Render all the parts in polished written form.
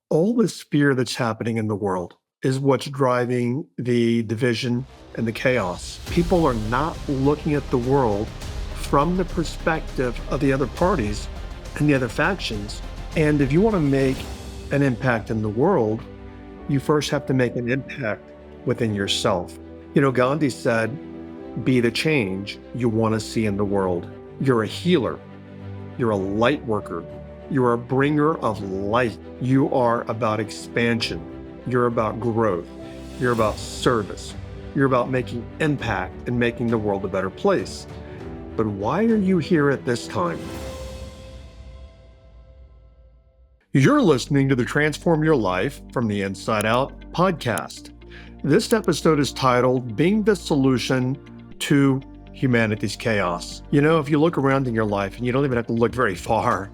All this fear that's happening in the world is what's driving the division and the chaos. People are not looking at the world from the perspective of the other parties and the other factions. And if you want to make an impact in the world, you first have to make an impact within yourself. Gandhi said, be the change you want to see in the world. You're a healer. You're a light worker. You're a bringer of light. You are about expansion. You're about growth. You're about service. You're about making impact and making the world a better place. But why are you here at this time? You're listening to the Transform Your Life from the Inside Out podcast. This episode is titled Being the Solution to Humanity's Chaos. If you look around in your life, and you don't even have to look very far,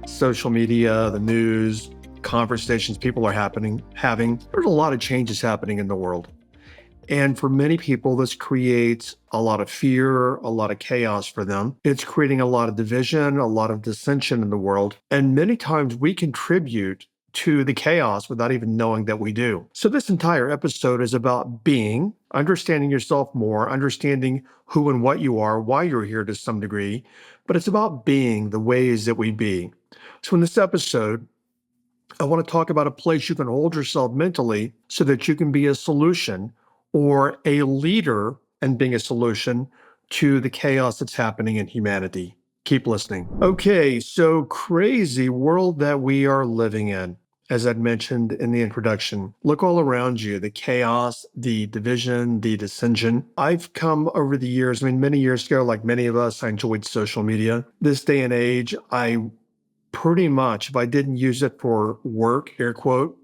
social media, the news, conversations people are having, there's a lot of changes happening in the world. And for many people, this creates a lot of fear, a lot of chaos for them. It's creating a lot of division, a lot of dissension in the world. And many times we contribute to the chaos without even knowing that we do. So this entire episode is about being, understanding yourself more, understanding who and what you are, why you're here to some degree, but it's about being the ways that we be. So in this episode, I want to talk about a place you can hold yourself mentally so that you can be a solution or a leader and being a solution to the chaos that's happening in humanity. Keep listening. Okay, so crazy world that we are living in. As I'd mentioned in the introduction, look all around you, the chaos, the division, the dissension. I've come over the years, many years ago, like many of us, I enjoyed social media. This day and age, I pretty much, if I didn't use it for work, air quote,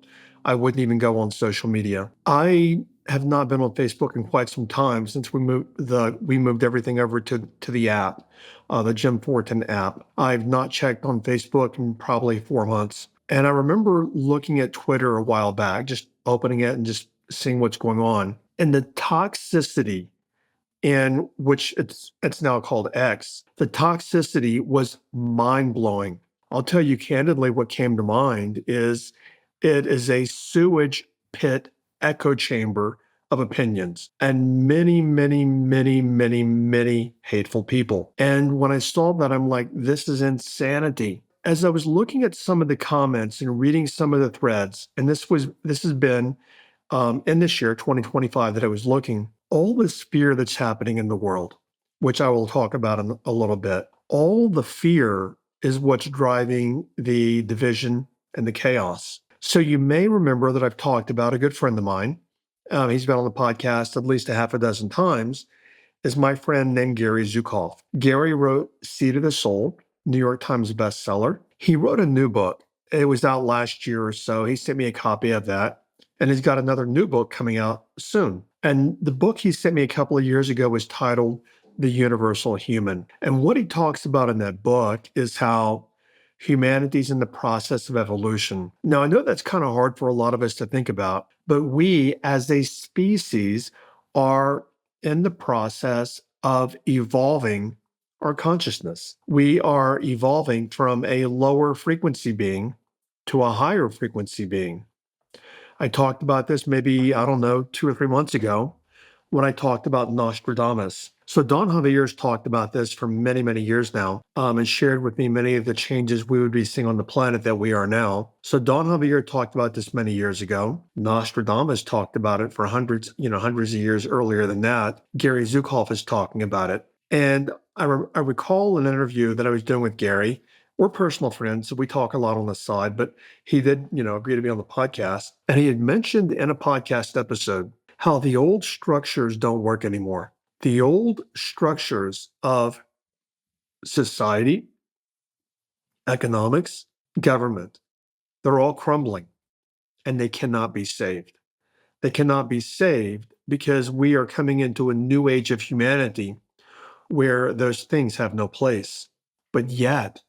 I wouldn't even go on social media. I have not been on Facebook in quite some time since we moved everything over to the app, the Jim Fortin app. I've not checked on Facebook in probably 4 months. And I remember looking at Twitter a while back, just opening it and just seeing what's going on. And the toxicity in which it's now called X, the toxicity was mind-blowing. I'll tell you candidly, what came to mind is it is a sewage pit echo chamber of opinions and many, many, many, many, many hateful people. And when I saw that, I'm like, this is insanity. As I was looking at some of the comments and reading some of the threads, and this has been in this year, 2025, that I was looking, all this fear that's happening in the world, which I will talk about in a little bit, all the fear is what's driving the division and the chaos. So you may remember that I've talked about a good friend of mine. He's been on the podcast at least a half a dozen times, is my friend named Gary Zukav. Gary wrote Seed of the Soul, New York Times bestseller. He wrote a new book. It was out last year or so. He sent me a copy of that. And he's got another new book coming out soon. And the book he sent me a couple of years ago was titled The Universal Human. And what he talks about in that book is how humanity's in the process of evolution. Now, I know that's kind of hard for a lot of us to think about, but we as a species are in the process of evolving our consciousness. We are evolving from a lower frequency being to a higher frequency being. I talked about this maybe, I don't know, 2 or 3 months ago when I talked about Nostradamus. So Don Javier's talked about this for many, many years now, and shared with me many of the changes we would be seeing on the planet that we are now. So Don Javier talked about this many years ago. Nostradamus talked about it for hundreds of years earlier than that. Gary Zukav is talking about it. And I recall an interview that I was doing with Gary. We're personal friends, so we talk a lot on the side, but he did, agree to be on the podcast. And he had mentioned in a podcast episode how the old structures don't work anymore. The old structures of society, economics, government, they're all crumbling and they cannot be saved. They cannot be saved because we are coming into a new age of humanity where those things have no place. But yet,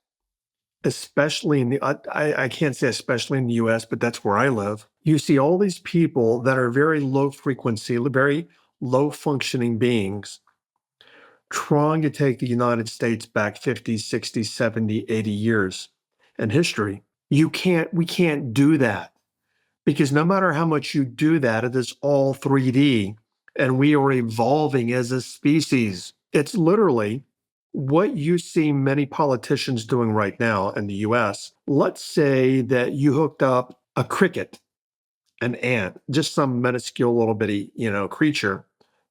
especially in the, I can't say especially in the US, but that's where I live. You see all these people that are very low frequency, very low functioning beings trying to take the United States back 50, 60, 70, 80 years in history. We can't do that. Because no matter how much you do that, it is all 3D and we are evolving as a species. It's literally what you see many politicians doing right now in the US. Let's say that you hooked up a cricket, an ant, just some minuscule little bitty, creature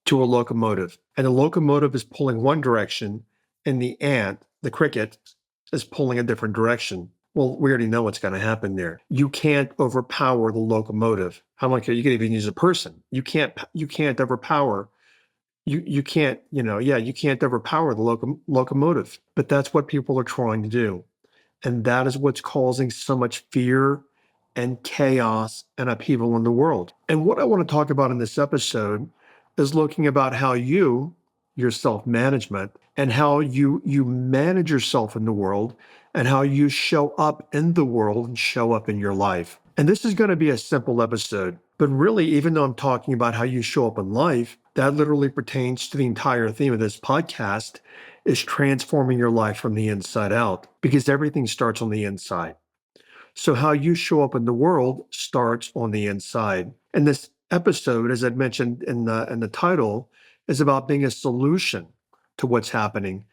to a locomotive. And the locomotive is pulling one direction and the ant, the cricket, is pulling a different direction. Well, we already know what's going to happen there. You can't overpower the locomotive. How much you can even use a person. You can't overpower you can't, you can't overpower the locomotive. But that's what people are trying to do. And that is what's causing so much fear and chaos and upheaval in the world. And what I want to talk about in this episode is looking about how your self-management, and how you manage yourself in the world, and how you show up in the world and show up in your life. And this is going to be a simple episode, but really, even though I'm talking about how you show up in life, that literally pertains to the entire theme of this podcast, is transforming your life from the inside out, because everything starts on the inside. So how you show up in the world starts on the inside. And this episode, as I mentioned in the title, is about being a solution to what's happening,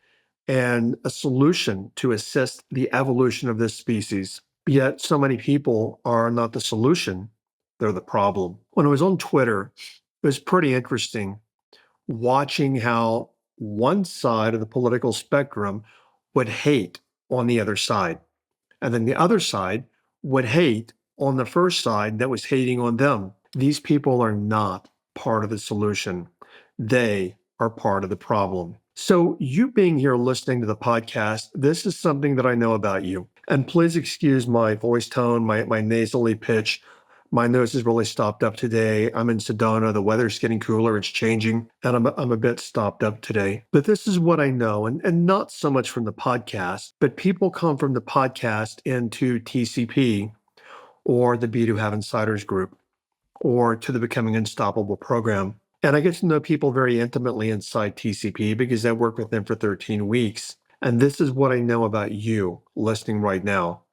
and a solution to assist the evolution of this species. Yet so many people are not the solution, they're the problem. When I was on Twitter, it was pretty interesting watching how one side of the political spectrum would hate on the other side. And then the other side would hate on the first side that was hating on them. These people are not part of the solution. They are part of the problem. So, you being here listening to the podcast, this is something that I know about you. And please excuse my voice tone, my nasally pitch. My nose is really stopped up today. I'm in Sedona. The weather's getting cooler. It's changing. And I'm a bit stopped up today. But this is what I know, and not so much from the podcast, but people come from the podcast into TCP, or the Be to Have Insiders group, or to the Becoming Unstoppable program. And I get to know people very intimately inside TCP because I worked with them for 13 weeks. And this is what I know about you listening right now.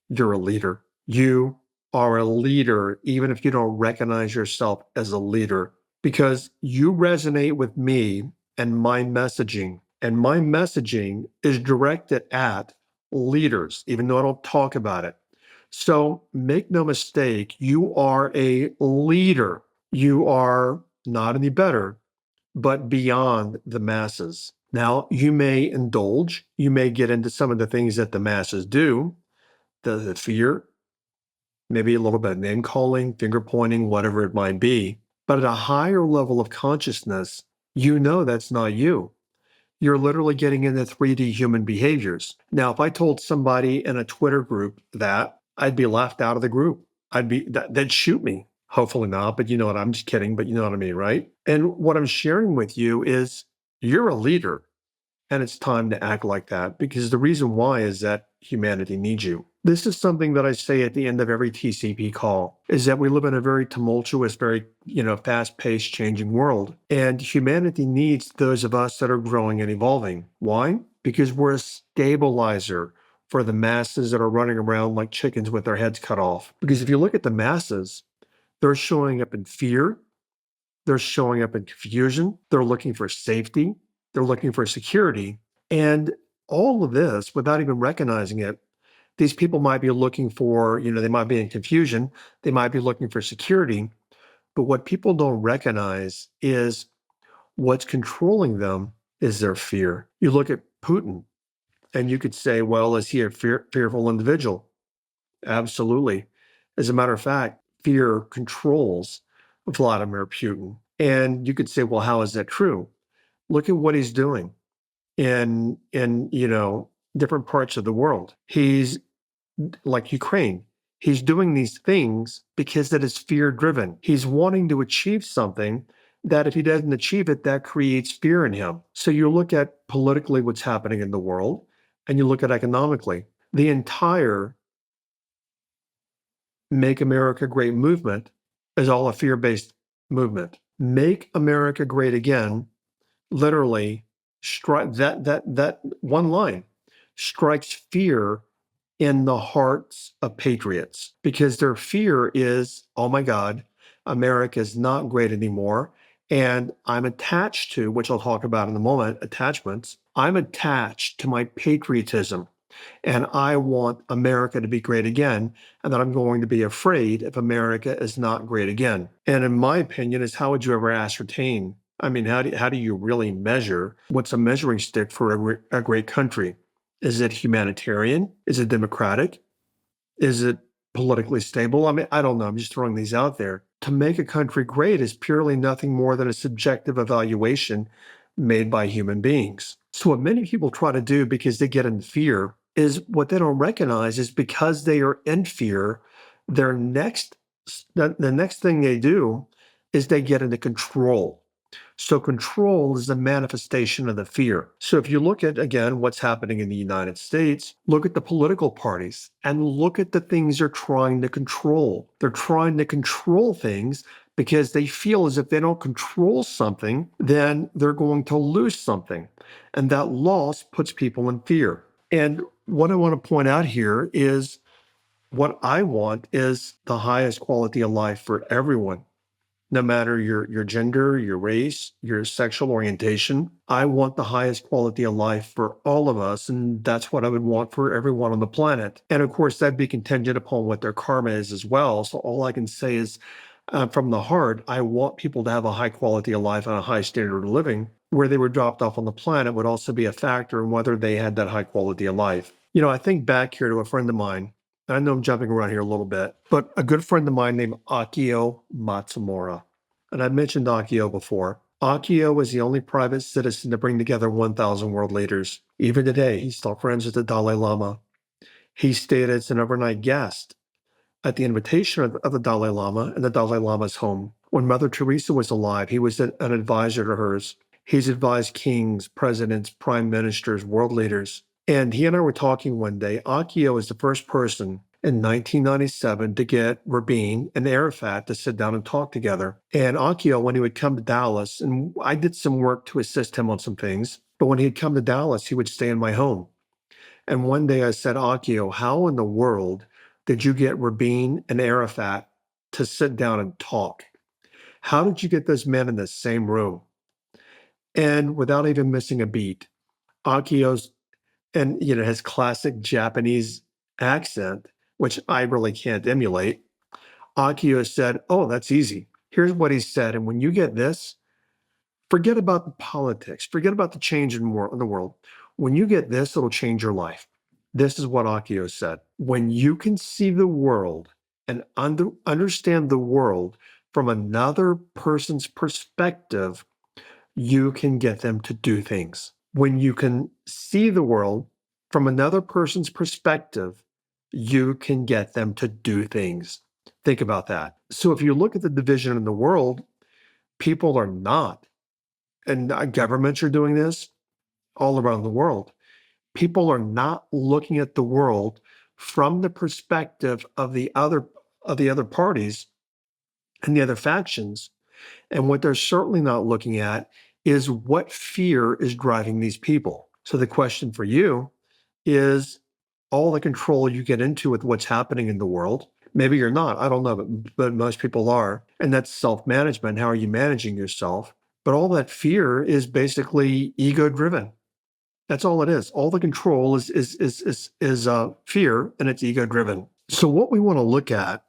You're a leader. You are a leader, even if you don't recognize yourself as a leader, because you resonate with me and my messaging. And my messaging is directed at leaders, even though I don't talk about it. So make no mistake, you are a leader. You are not any better, but beyond the masses. Now, you may indulge, you may get into some of the things that the masses do, the fear, maybe a little bit of name calling, finger pointing, whatever it might be. But at a higher level of consciousness, you know that's not you. You're literally getting into 3D human behaviors. Now, if I told somebody in a Twitter group that, I'd be laughed out of the group. They'd shoot me. Hopefully not, but you know what? I'm just kidding, but you know what I mean, right? And what I'm sharing with you is you're a leader. And it's time to act like that, because the reason why is that humanity needs you. This is something that I say at the end of every TCP call, is that we live in a very tumultuous, very, fast-paced changing world. And humanity needs those of us that are growing and evolving. Why? Because we're a stabilizer for the masses that are running around like chickens with their heads cut off. Because if you look at the masses, they're showing up in fear, they're showing up in confusion, they're looking for safety, they're looking for security. And all of this, without even recognizing it, these people might be looking for, they might be in confusion, they might be looking for security. But what people don't recognize is what's controlling them is their fear. You look at Putin and you could say, well, is he a fearful individual? Absolutely. As a matter of fact, fear controls Vladimir Putin. And you could say, well, how is that true? Look at what he's doing in different parts of the world. He's like Ukraine. He's doing these things because that is fear driven. He's wanting to achieve something that if he doesn't achieve it, that creates fear in him. So you look at politically what's happening in the world, and you look at economically. The entire Make America Great movement is all a fear-based movement. Make America Great Again literally strike that one line strikes fear in the hearts of patriots because their fear is, oh my God, America is not great anymore. And I'm attached to, which I'll talk about in a moment, attachments. I'm attached to my patriotism and I want America to be great again, and that I'm going to be afraid if America is not great again. And in my opinion, is how would you ever ascertain? I mean, how do you really measure what's a measuring stick for a great country? Is it humanitarian? Is it democratic? Is it politically stable? I mean, I don't know. I'm just throwing these out there. To make a country great is purely nothing more than a subjective evaluation made by human beings. So, what many people try to do because they get in fear is what they don't recognize is because they are in fear, their the next thing they do is they get into control. So control is a manifestation of the fear. So if you look at, again, what's happening in the United States, look at the political parties and look at the things they're trying to control. They're trying to control things because they feel as if they don't control something, then they're going to lose something. And that loss puts people in fear. And what I want to point out here is what I want is the highest quality of life for everyone no matter your gender, your race, your sexual orientation. I want the highest quality of life for all of us, and that's what I would want for everyone on the planet. And of course, that'd be contingent upon what their karma is as well. So all I can say is, from the heart, I want people to have a high quality of life and a high standard of living. Where they were dropped off on the planet would also be a factor in whether they had that high quality of life. You know, I think back here to a friend of mine. I know I'm jumping around here a little bit, but a good friend of mine named Akio Matsumura. And I've mentioned Akio before. Akio was the only private citizen to bring together 1,000 world leaders. Even today, he's still friends with the Dalai Lama. He stayed as an overnight guest at the invitation of the Dalai Lama in the Dalai Lama's home. When Mother Teresa was alive, he was an advisor to hers. He's advised kings, presidents, prime ministers, world leaders. And he and I were talking one day. Akio is the first person in 1997 to get Rabin and Arafat to sit down and talk together. And Akio, when he would come to Dallas, and I did some work to assist him on some things, but when he'd come to Dallas, he would stay in my home. And one day I said, Akio, how in the world did you get Rabin and Arafat to sit down and talk? How did you get those men in the same room? And without even missing a beat, Akio's and his classic Japanese accent, which I really can't emulate. Akio said, "Oh, that's easy. Here's what he said, and when you get this, forget about the politics, forget about the change in the world. When you get this, it'll change your life." This is what Akio said. When you can see the world and understand the world from another person's perspective, you can get them to do things. When you can see the world from another person's perspective, you can get them to do things. Think about that. So if you look at the division in the world, people are not, and governments are doing this all around the world. People are not looking at the world from the perspective of the other parties and the other factions. And what they're certainly not looking at is what fear is driving these people. So the question for you is all the control you get into with what's happening in the world. Maybe you're not, I don't know, but most people are. And that's self-management. How are you managing yourself? But all that fear is basically ego-driven. That's all it is. All the control is fear, and it's ego-driven. So what we want to look at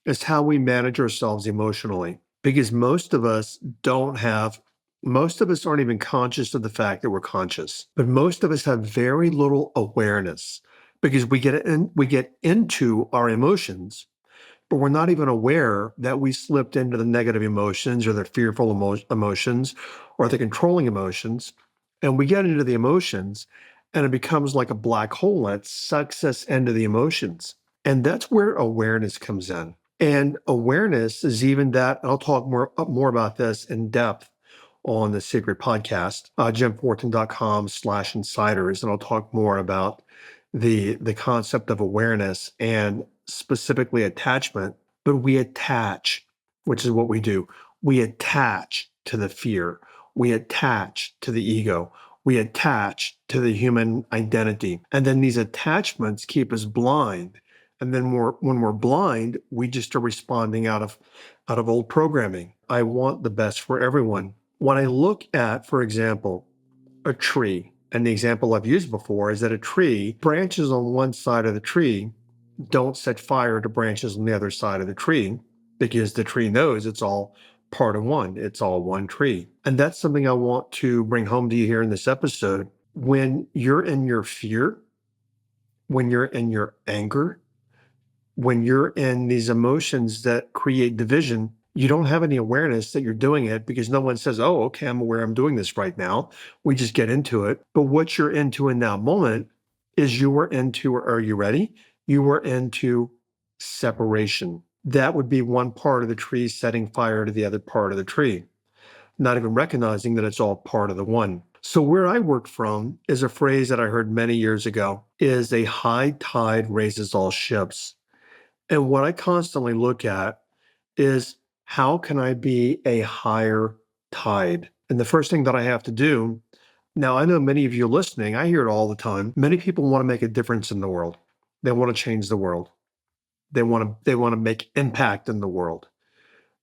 is how we manage ourselves emotionally. Because most of us aren't even conscious of the fact that we're conscious, but most of us have very little awareness because we get into our emotions, but we're not even aware that we slipped into the negative emotions or the fearful emotions or the controlling emotions. And we get into the emotions and it becomes like a black hole that sucks us into the emotions. And that's where awareness comes in. And awareness is even that, and I'll talk more about this in depth on the Secret Podcast, jimfortin.com/insiders, and I'll talk more about the concept of awareness and specifically attachment. But we attach, which is what we do. We attach to the fear. We attach to the ego. We attach to the human identity. And then these attachments keep us blind. And then when we're blind, we just are responding out of old programming. I want the best for everyone. When I look at, for example, a tree, and the example I've used before is that a tree, branches on one side of the tree don't set fire to branches on the other side of the tree because the tree knows it's all part of one. It's all one tree. And that's something I want to bring home to you here in this episode. When you're in your fear, when you're in your anger, when you're in these emotions that create division, you don't have any awareness that you're doing it because no one says, oh, okay, I'm aware I'm doing this right now. We just get into it. But what you're into in that moment is you were into, are you ready? You were into separation. That would be one part of the tree setting fire to the other part of the tree, not even recognizing that it's all part of the one. So where I work from is a phrase that I heard many years ago is a high tide raises all ships. And what I constantly look at is how can I be a higher tide? And the first thing that I have to do, now I know many of you listening, I hear it all the time. Many people want to make a difference in the world. They want to change the world. They want to make impact in the world.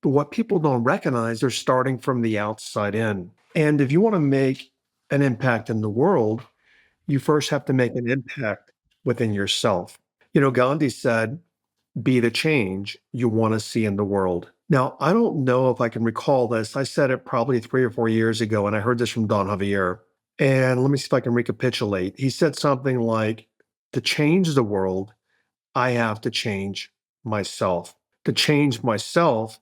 But what people don't recognize, they're starting from the outside in. And if you want to make an impact in the world, you first have to make an impact within yourself. Gandhi said, be the change you want to see in the world. Now, I don't know if I can recall this. I said it probably 3 or 4 years ago, and I heard this from Don Javier. And let me see if I can recapitulate. He said something like, to change the world, I have to change myself. To change myself,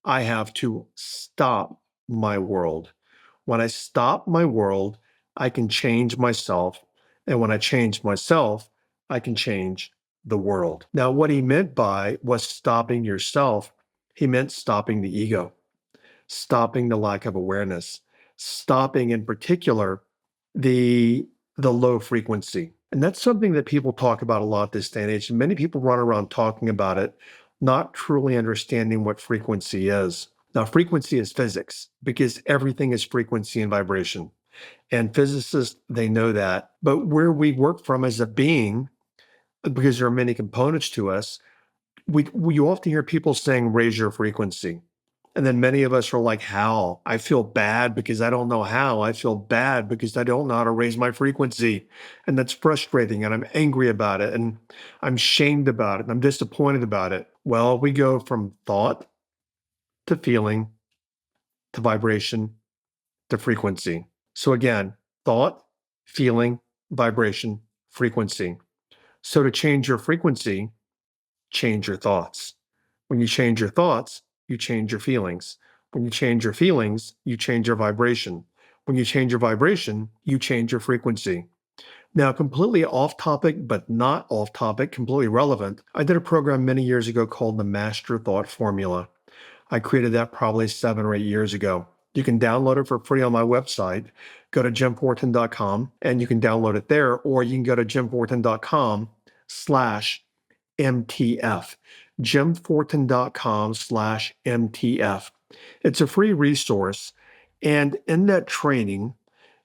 I have to stop my world. When I stop my world, I can change myself. And when I change myself, I can change the world. Now, what he meant by was stopping yourself, he meant stopping the ego, stopping the lack of awareness, stopping in particular the low frequency. And that's something that people talk about a lot this day and age. And many people run around talking about it, not truly understanding what frequency is. Now, frequency is physics because everything is frequency and vibration. And physicists, they know that. But where we work from as a being, because there are many components to us, we often hear people saying, raise your frequency. And then many of us are like, how? I feel bad because I don't know how. I feel bad because I don't know how to raise my frequency. And that's frustrating. And I'm angry about it. And I'm shamed about it. And I'm disappointed about it. Well, we go from thought to feeling to vibration to frequency. So again, thought, feeling, vibration, frequency. So to change your frequency, change your thoughts. When you change your thoughts, you change your feelings. When you change your feelings, you change your vibration. When you change your vibration, you change your frequency. Now, completely off topic, but not off topic, completely relevant. I did a program many years ago called the Master Thought Formula. I created that probably 7 or 8 years ago. You can download it for free on my website. Go to jimfortin.com and you can download it there, or you can go to jimfortin.com/MTF. jimfortin.com/MTF. It's a free resource. And in that training,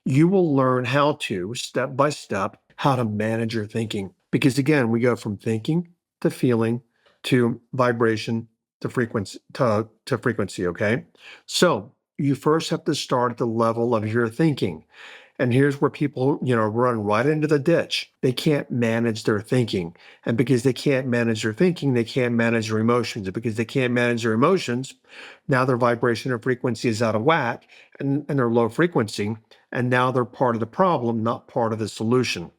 you will learn how to, step by step, how to manage your thinking. Because again, we go from thinking to feeling to vibration to frequency, okay? So you first have to start at the level of your thinking. And here's where people, run right into the ditch. They can't manage their thinking. And because they can't manage their thinking, they can't manage their emotions. And because they can't manage their emotions, now their vibration or frequency is out of whack and they're low frequency. And now they're part of the problem, not part of the solution.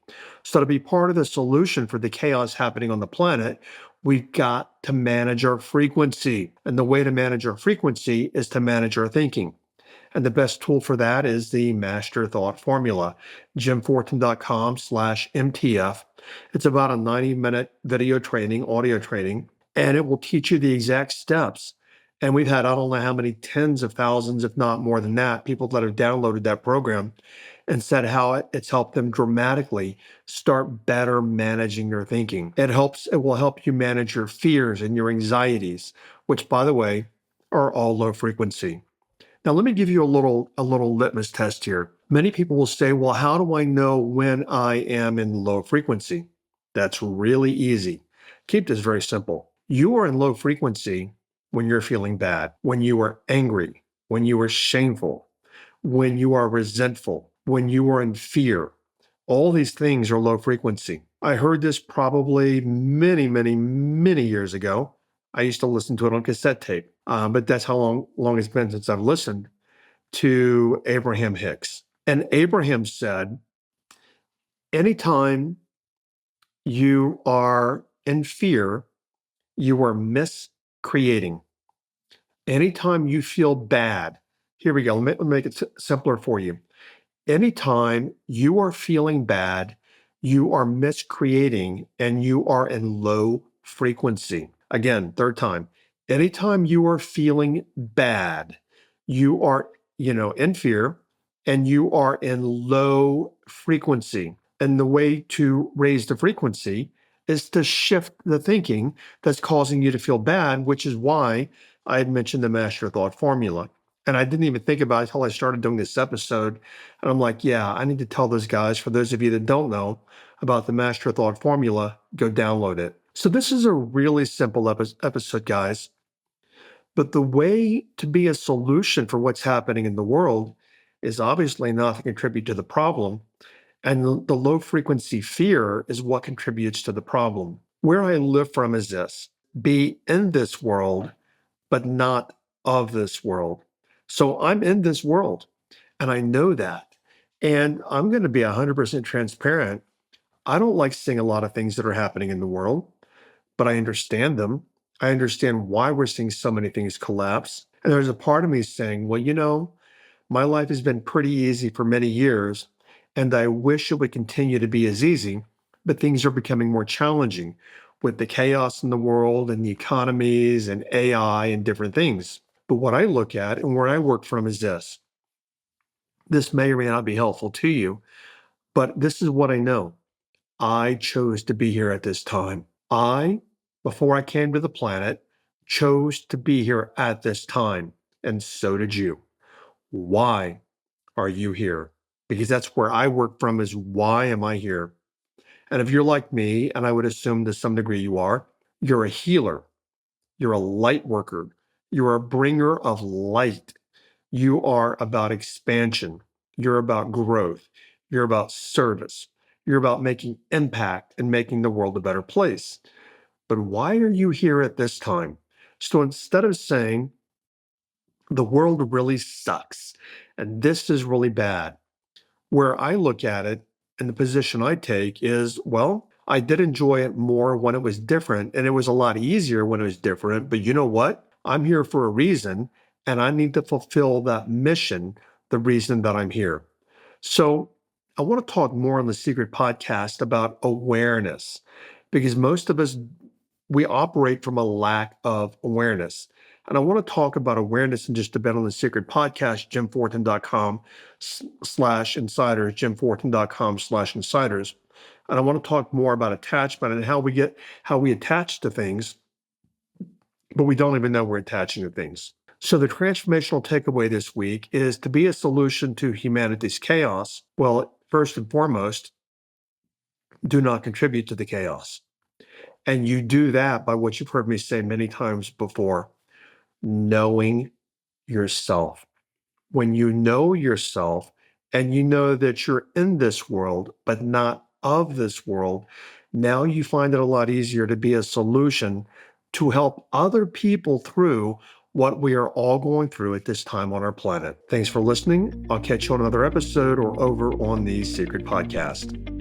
So to be part of the solution for the chaos happening on the planet, we've got to manage our frequency. And the way to manage our frequency is to manage our thinking. And the best tool for that is the Master Thought Formula, jimfortin.com/MTF. It's about a 90-minute video training, audio training, and it will teach you the exact steps. And we've had, I don't know how many tens of thousands, if not more than that, people that have downloaded that program and said how it's helped them dramatically start better managing their thinking. It will help you manage your fears and your anxieties, which, by the way, are all low frequency. Now, let me give you a little litmus test here. Many people will say, well, how do I know when I am in low frequency? That's really easy. Keep this very simple. You are in low frequency when you're feeling bad, when you are angry, when you are shameful, when you are resentful, when you are in fear. All these things are low frequency. I heard this probably many, many, many years ago. I used to listen to it on cassette tape, but that's how long it's been since I've listened to Abraham Hicks. And Abraham said, anytime you are in fear, you are miscreating. Anytime you feel bad, here we go, let me make it simpler for you. Anytime you are feeling bad, you are miscreating and you are in low frequency. Again, third time. Anytime you are feeling bad, you are, in fear and you are in low frequency. And the way to raise the frequency is to shift the thinking that's causing you to feel bad, which is why I had mentioned the master thought formula. And I didn't even think about it until I started doing this episode. And I'm like, yeah, I need to tell those guys, for those of you that don't know about the Master Thought Formula, go download it. So this is a really simple episode, guys. But the way to be a solution for what's happening in the world is obviously not to contribute to the problem. And the low frequency fear is what contributes to the problem. Where I live from is this: be in this world, but not of this world. So I'm in this world. And I know that. And I'm going to be 100% transparent. I don't like seeing a lot of things that are happening in the world, but I understand them. I understand why we're seeing so many things collapse. And there's a part of me saying, well, my life has been pretty easy for many years, and I wish it would continue to be as easy, but things are becoming more challenging with the chaos in the world and the economies and AI and different things. But what I look at and where I work from is this: this may or may not be helpful to you, but this is what I know. I chose to be here at this time. Before I came to the planet, chose to be here at this time. And so did you. Why are you here? Because that's where I work from, is why am I here? And if you're like me, and I would assume to some degree you are, you're a healer. You're a light worker. You're a bringer of light. You are about expansion. You're about growth. You're about service. You're about making impact and making the world a better place. But why are you here at this time? So instead of saying the world really sucks and this is really bad, where I look at it and the position I take is, well, I did enjoy it more when it was different, and it was a lot easier when it was different. But you know what? I'm here for a reason, and I need to fulfill that mission, the reason that I'm here. So I want to talk more on the Secret Podcast about awareness, because most of us, we operate from a lack of awareness. And I want to talk about awareness in just a bit on the Secret Podcast, jimfortin.com/insiders, jimfortin.com/insiders. And I want to talk more about attachment and how we attach to things, but we don't even know we're attaching to things. So the transformational takeaway this week is to be a solution to humanity's chaos. Well, first and foremost, do not contribute to the chaos. And you do that by what you've heard me say many times before: knowing yourself. When you know yourself and you know that you're in this world, but not of this world, now you find it a lot easier to be a solution to help other people through what we are all going through at this time on our planet. Thanks for listening. I'll catch you on another episode or over on the Secret Podcast.